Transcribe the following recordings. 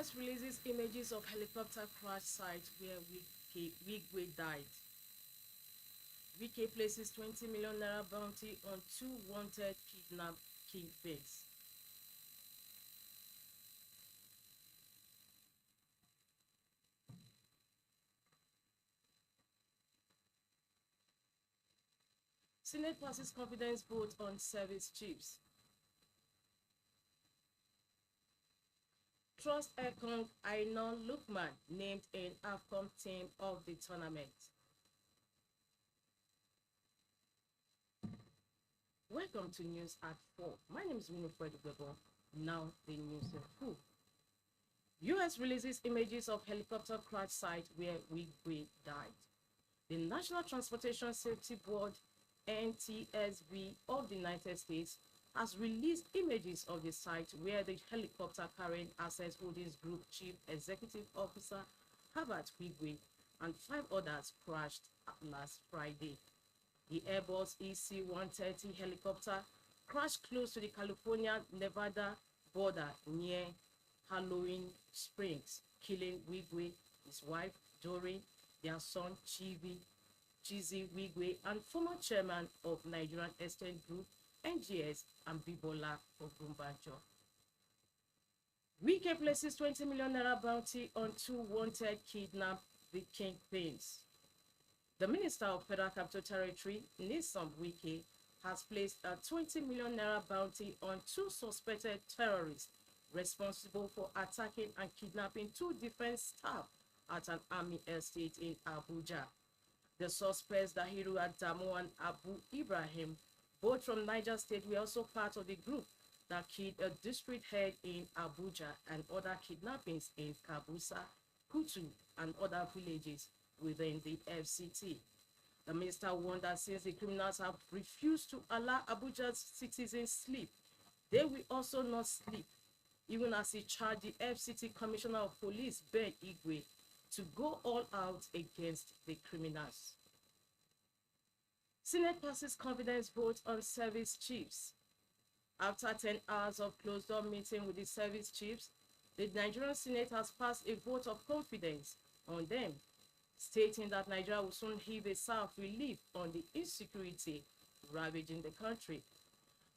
US releases images of helicopter crash site where Wigwe died. UK places 20 million naira bounty on two wanted kidnapped kingpins. Senate passes confidence vote on service chiefs. Trust Ekong Ainon Lukman named in AFCON team of the tournament. Welcome to News at 4. My name is Winifred Wigwe. Now the news in full. US releases images of helicopter crash site where Wigwe died. The National Transportation Safety Board, NTSB of the United States, has released images of the site where the helicopter carrying Access Holdings Group Chief Executive Officer Herbert Wigwe and 5 others crashed last Friday. The Airbus EC130 helicopter crashed close to the California-Nevada border near Halloran Springs, killing Wigwe, his wife Doreen, their son Chizi Wigwe, and former chairman of Nigerian Exchange Group, NGS, Abimbola Ogunbanjo. Wigwe places 20 million naira bounty on 2 wanted kidnapped the kingpins. The Minister of Federal Capital Territory, Chizi Wigwe, has placed a 20 million naira bounty on 2 suspected terrorists responsible for attacking and kidnapping 2 defense staff at an army estate in Abuja. The suspects, Dahiru Adamu and Abu Ibrahim, both from Niger State, were also part of the group that killed a district head in Abuja and other kidnappings in Kabusa, Kutu, and other villages within the FCT. The minister warned that since the criminals have refused to allow Abuja's citizens sleep, they will also not sleep, even as he charged the FCT Commissioner of Police, Ben Igwe, to go all out against the criminals. Senate passes confidence vote on service chiefs. After 10 hours of closed-door meeting with the service chiefs, the Nigerian Senate has passed a vote of confidence on them, stating that Nigeria will soon heave a sigh of relief on the insecurity ravaging the country.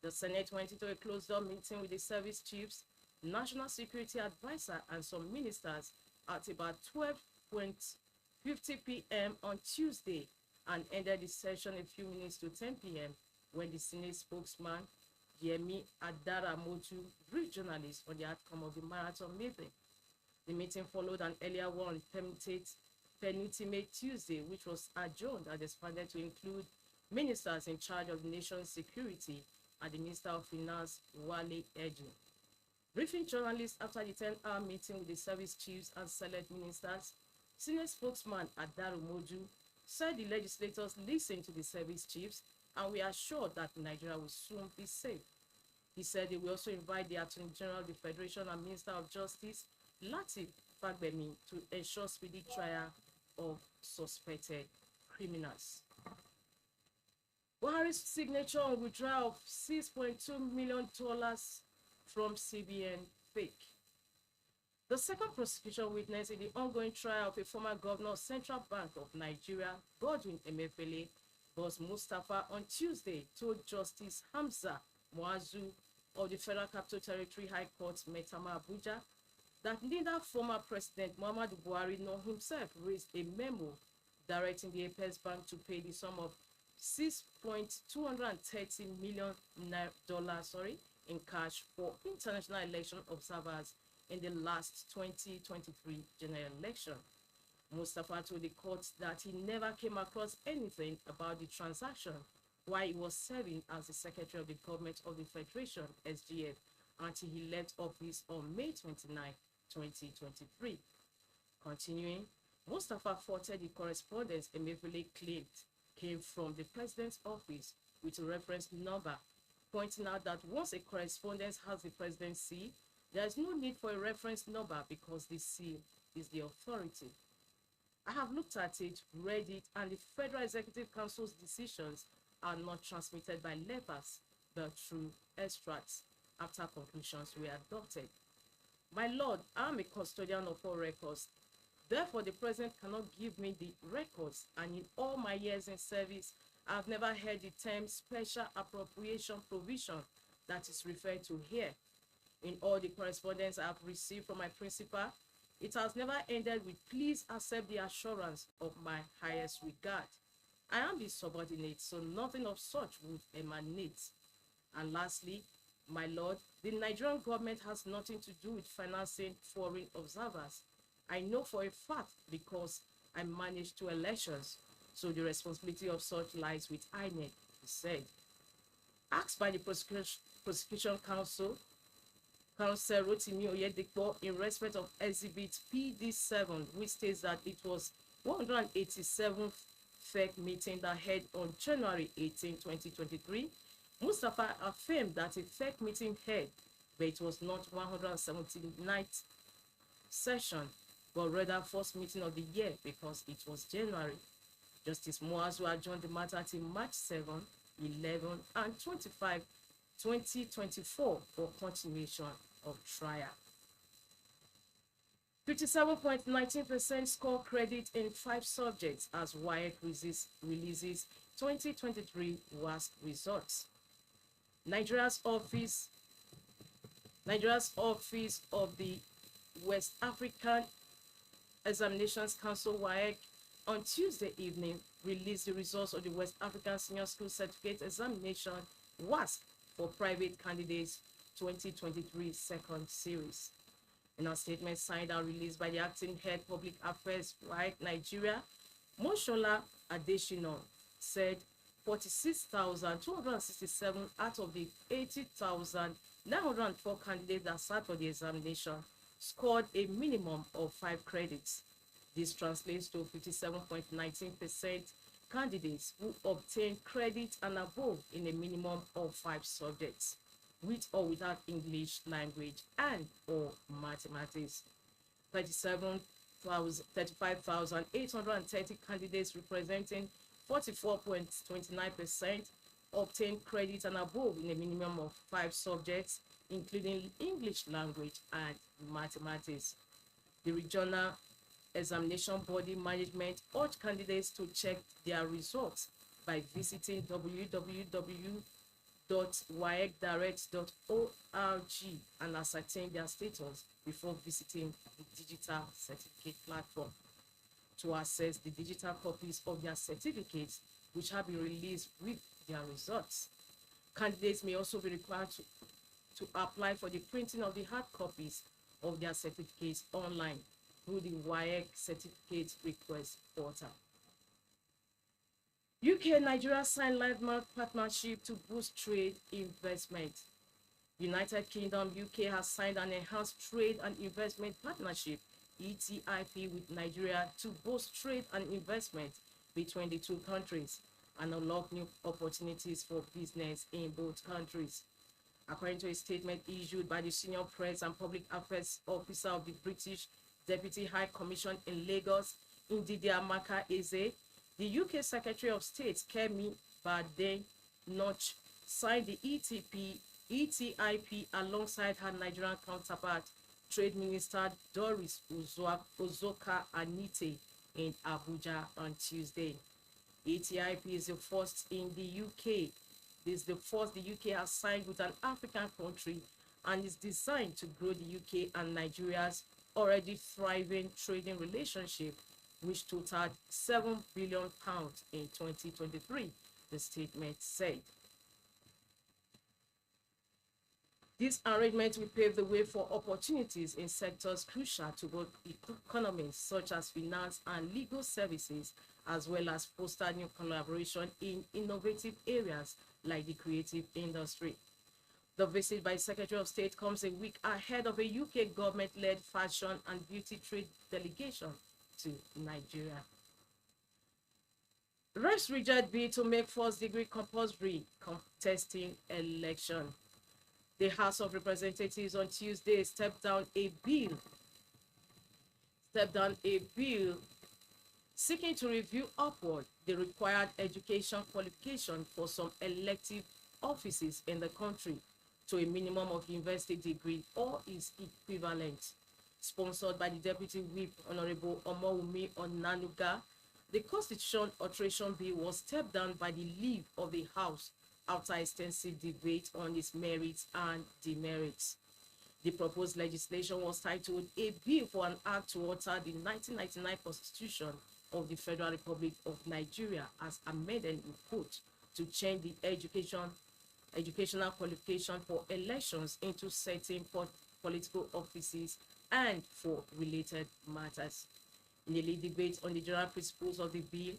The Senate went into a closed-door meeting with the service chiefs, National Security Advisor, and some ministers at about 12:50 p.m. on Tuesday and ended the session a few minutes to 10 p.m. when the Senate spokesman, Yemi Adaramoju, briefed journalists on the outcome of the marathon meeting. The meeting followed an earlier one, penultimate Tuesday, which was adjourned and expanded to include ministers in charge of the nation's security and the Minister of Finance, Wale Eji. Briefing journalists after the 10-hour meeting with the service chiefs and select ministers, Senate spokesman Adaramoju said the legislators listened to the service chiefs and we are sure that Nigeria will soon be safe. He said they will also invite the Attorney General of the Federation and Minister of Justice, Lateef Fagbemi, to ensure speedy trial of suspected criminals. Buhari's signature on withdrawal of $6.2 million from CBN fake. The second prosecution witness in the ongoing trial of a former governor of Central Bank of Nigeria, Godwin Emefiele, Boss Mustapha, on Tuesday told Justice Hamza Muazu of the Federal Capital Territory High Court, Maitama Abuja, that neither former President Muhammadu Buhari nor himself raised a memo directing the Apex Bank to pay the sum of $6.230 million in cash for international election observers in the last 2023 general election. Mustapha told the court that he never came across anything about the transaction while he was serving as the Secretary of the Government of the Federation, SGF, until he left office on May 29, 2023. Continuing, Mustapha faulted the correspondence Emefiele claimed came from the president's office with a reference number, pointing out that once a correspondence has the president's seal, there is no need for a reference number because the seal is the authority. I have looked at it, read it, and the Federal Executive Council's decisions are not transmitted by letters, but through extracts after conclusions were adopted. My Lord, I am a custodian of all records. Therefore, the president cannot give me the records, and in all my years in service, I have never heard the term special appropriation provision that is referred to here. In all the correspondence I have received from my principal, it has never ended with please accept the assurance of my highest regard. I am his subordinate, so nothing of such would emanate. And lastly, my Lord, the Nigerian government has nothing to do with financing foreign observers. I know for a fact because I managed 2 elections, so the responsibility of such lies with INEC, he said. Asked by the prosecution counsel Rotimi Oyedepo in respect of exhibit PD7, which states that it was 187th FEC meeting that held on January 18, 2023, Mustapha affirmed that a FEC meeting held, but it was not 179th session, but rather first meeting of the year because it was January. Justice Muazu adjourned the matter till March 7, 11, and 25, 2024 for continuation of trial. 57.19% score credit in 5 subjects as WAEC releases 2023 WASC results. Nigeria's office of the West African Examinations Council WAEC on Tuesday evening released the results of the West African Senior School Certificate Examination WASC for private candidates 2023 second series. In a statement signed and released by the acting head public affairs WAEC Nigeria, Moshola Adeshina said 46,267 out of the 80,904 candidates that sat for the examination scored a minimum of 5 credits. This translates to 57.19% candidates who obtain credit and above in a minimum of 5 subjects, with or without English language and or mathematics. 35,830 candidates representing 44.29% obtained credit and above in a minimum of 5 subjects, including English language and mathematics. The regional examination body management urged candidates to check their results by visiting www.waecdirect.org and ascertain their status before visiting the digital certificate platform to access the digital copies of their certificates, which have been released with their results. Candidates may also be required to apply for the printing of the hard copies of their certificates online through the WAEC certificate request portal. UK-Nigeria signed landmark partnership to boost trade investment. United Kingdom UK has signed an enhanced trade and investment partnership ETIP with Nigeria to boost trade and investment between the 2 countries and unlock new opportunities for business in both countries. According to a statement issued by the Senior Press and Public Affairs Officer of the British Deputy High Commission in Lagos, Ndidi Amaka Eze, the UK Secretary of State Kemi Badenoch signed the ETIP alongside her Nigerian counterpart, Trade Minister Doris Uzoka Anite, in Abuja on Tuesday. ETIP is the first in the UK. This is the first the UK has signed with an African country and is designed to grow the UK and Nigeria's already thriving trading relationship, which totaled £7 billion in 2023, the statement said. This arrangement will pave the way for opportunities in sectors crucial to both economies, such as finance and legal services, as well as foster new collaboration in innovative areas like the creative industry. The visit by Secretary of State comes a week ahead of a UK government-led fashion and beauty trade delegation to Nigeria. Reps reject bill to make first-degree compulsory contesting election. The House of Representatives on Tuesday stepped down a bill seeking to review upward the required education qualification for some elective offices in the country, to a minimum of university degree or its equivalent. Sponsored by the Deputy Whip, Honorable Omowumi Onanuga, the Constitution Alteration Bill was stepped down by the leave of the House after extensive debate on its merits and demerits. The proposed legislation was titled A Bill for an Act to Alter the 1999 Constitution of the Federal Republic of Nigeria as amended in quote to change the educational qualification for elections into certain political offices and for related matters. In a lead debate on the general principles of the bill,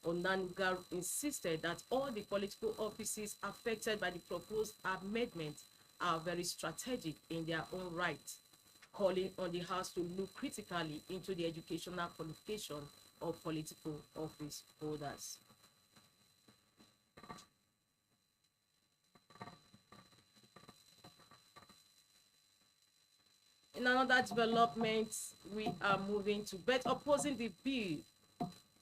Onanuga insisted that all the political offices affected by the proposed amendment are very strategic in their own right, calling on the House to look critically into the educational qualification of political office holders. In another development, we are moving to bet opposing the bill.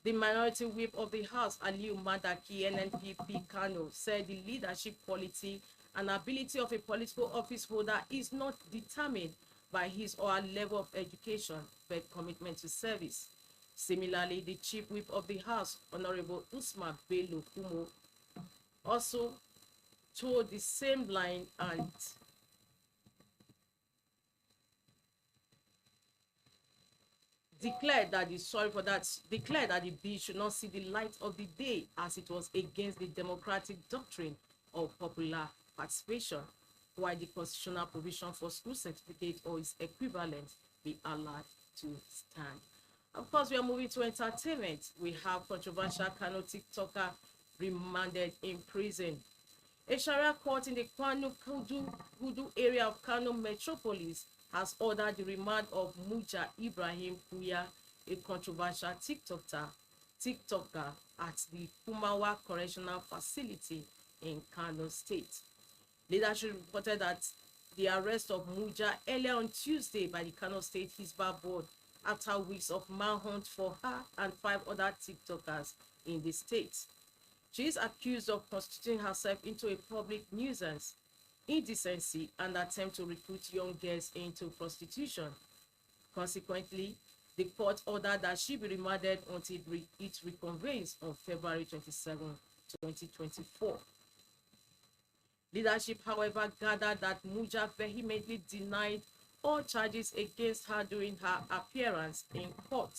The minority whip of the House, Aliu Madaki, NNPP Kano, said the leadership quality and ability of a political office holder is not determined by his or her level of education, but commitment to service. Similarly, the chief whip of the House, Honorable Usman Bello Kumo, also told the same line and declared that the bill should not see the light of the day as it was against the democratic doctrine of popular participation, while the constitutional provision for school certificate or its equivalent be allowed to stand. Of course, we are moving to entertainment. We have controversial Kano TikToker remanded in prison. A Sharia court in the Kwanu Kudu area of Kano Metropolis has ordered the remand of Muja Ibrahim Kuya, a controversial TikToker at the Kumawa Correctional Facility in Kano State. Leadership reported that the arrest of Muja earlier on Tuesday by the Kano State Hisbah Board after weeks of manhunt for her and 5 other TikTokers in the state. She is accused of constituting herself into a public nuisance, indecency, and attempt to recruit young girls into prostitution. Consequently, the court ordered that she be remanded until it reconvenes on February 27, 2024. Leadership, however, gathered that Muja vehemently denied all charges against her during her appearance in court.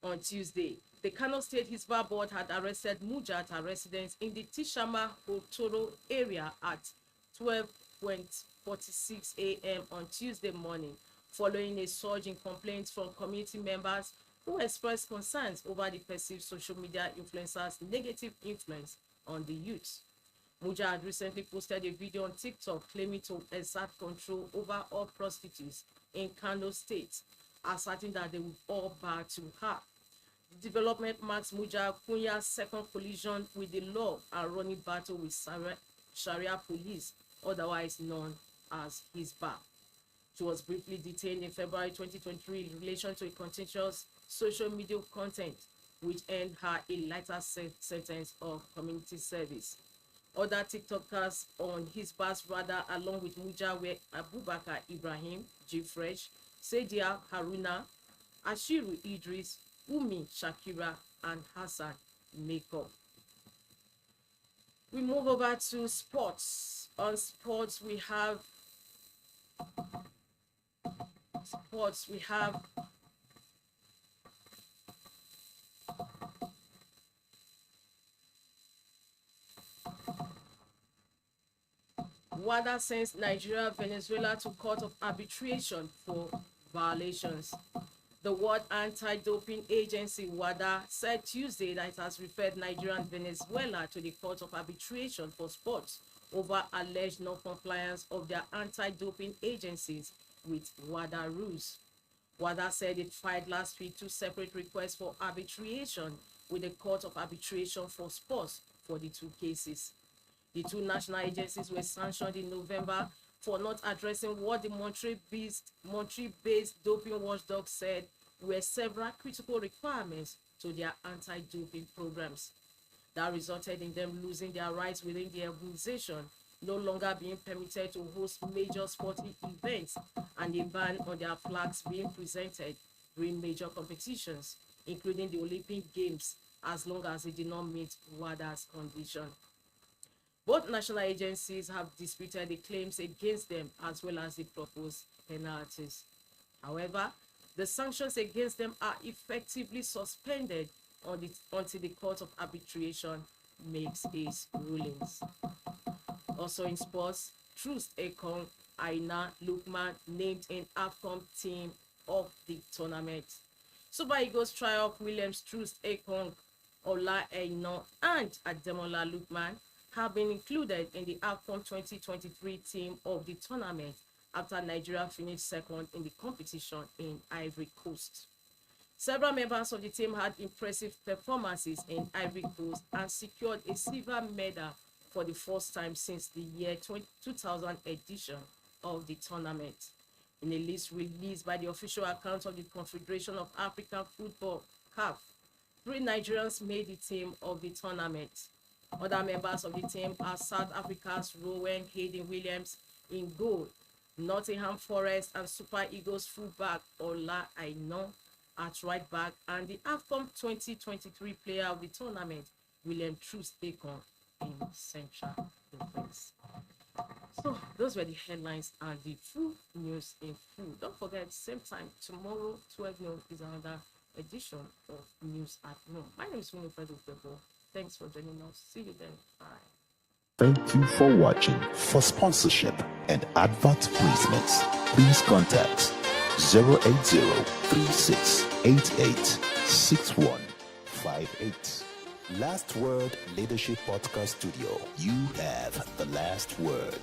On Tuesday, the Kano State Hisbah Board had arrested Muja at her residence in the Tishama Hotoro area at 12:46 a.m. on Tuesday morning, following a surge in complaints from community members who expressed concerns over the perceived social media influencers' negative influence on the youth. Muja had recently posted a video on TikTok claiming to exert control over all prostitutes in Kano State, asserting that they would all bow to her. The development marks Muja Kunya's second collision with the law and running battle with Sharia police, otherwise known as Hisbah. She was briefly detained in February 2023 in relation to a contentious social media content, which earned her a lighter sentence of community service. Other TikTokers on Hisbah's radar along with Muja were Abubakar Ibrahim, G Fresh, Saidia Haruna, Ashiru Idris, Umi Shakira, and Hassan Makeup. We move over to sports. On sports, we have WADA sends Nigeria, Venezuela to court of arbitration for violations. The World Anti-Doping Agency, WADA, said Tuesday that it has referred Nigeria and Venezuela to the Court of Arbitration for Sports over alleged non-compliance of their anti-doping agencies with WADA rules. WADA said it filed last week 2 separate requests for arbitration with the Court of Arbitration for Sports for the 2 cases. The 2 national agencies were sanctioned in November for not addressing what the Montreal-based doping watchdog said were several critical requirements to their anti-doping programs. that resulted in them losing their rights within the organization, no longer being permitted to host major sporting events, and a ban on their flags being presented during major competitions, including the Olympic Games, as long as it did not meet WADA's condition. Both national agencies have disputed the claims against them as well as the proposed penalties. However, the sanctions against them are effectively suspended until the Court of Arbitration makes its rulings. Also in sports, Trust Ekong Aina Lukman named in AFCON team of the tournament. Super Eagles triumph Williams Trust Ekong, Ola Aina, and Ademola Lukman have been included in the AFCON 2023 team of the tournament after Nigeria finished second in the competition in Ivory Coast. Several members of the team had impressive performances in Ivory Coast and secured a silver medal for the first time since the year 2000 edition of the tournament. In a list released by the official account of the Confederation of African Football, CAF, 3 Nigerians made the team of the tournament. Other members of the team are South Africa's Rowan Hayden Williams in goal, Nottingham Forest and Super Eagles fullback Ola Aina at right back, and the AFCON 2023 player of the tournament, William Trust Ekong, in central defense. So those were the headlines and the full news in full. Don't forget, same time tomorrow, 12 noon is another edition of News at Noon. My name is Winifred Wigwe. Thanks for joining us. See you then. Bye. Thank you for watching. For sponsorship and advert placements, please contact 080-3688-6158. Last Word Leadership Podcast Studio. You have the last word.